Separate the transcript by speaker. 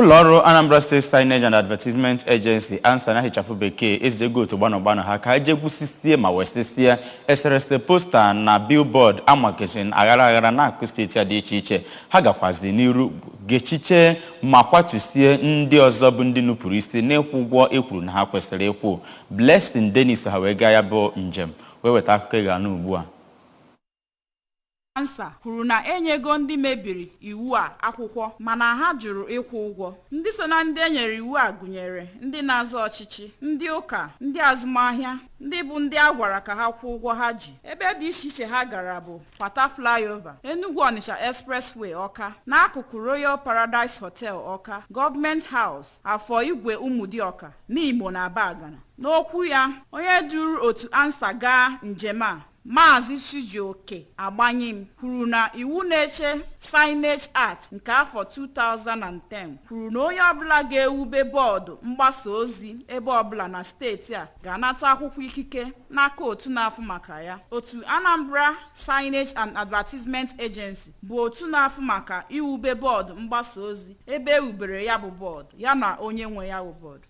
Speaker 1: Ụlọọrụ Anambra State Signage and Advertisement Agency ANSAA na hichapụ bekee ezego otu gbano ha ka eje gwusisie ma wesisie eserese posta na billboard amakechin aghara na akụ steeti a dị iche iche. Ha gakwazi n'iru gechiche ma kwatusie ndị ọzọ bụ ndị nupụrụ isi n'ịkwụ ụgwọ ekwuru na ha kwesịrị ịkwụ. Blessing Dennis ha wee gaa ya bụ njem wee weta akụkọ ị ga-anụ ugbu a.
Speaker 2: ANSAA kwuru na enyego ndị mebiri iwu a akwụkwọ mana ha jụrụ ịkwụ ụgwọ. Ndị so na ndị enyere iwu a gụnyere ndị na-azọ ọchịchị, ndị ụka, ndị azụmahịa, ndị bụ ndị a gwara ka ha kwụọ ụgwọ ha ji. Ebe dị iche iche ha gara bụ Pata Flyover, Enugu Onitsha Expressway Ọka, n'akụkụ Royal Paradise Hotel Ọka, Government House, Afọ Igwe Ụmụdịọka, n'Imo na Abagana. N'okwu ya, onye duru otu ANSAA gaa njem a, Maazị Chijioke Agbanyim kwuru na iwu na-eche Signage Act nke afọ 2010 kwuru na onye ọbụla ga-ewube bọọdụ mgbasa ozi ebe ọbụla na steeti a ga-anata akwụkwọ ikike n'aka otu na-afụ maka ya. Otu Anambra Signage and Advertisement Agency bụ otu na-afụ maka iwube bọọdụ mgbasa ozi ebe ewubere ya bụ bọọdụ ya na onye nwe ya bụ bọọdụ.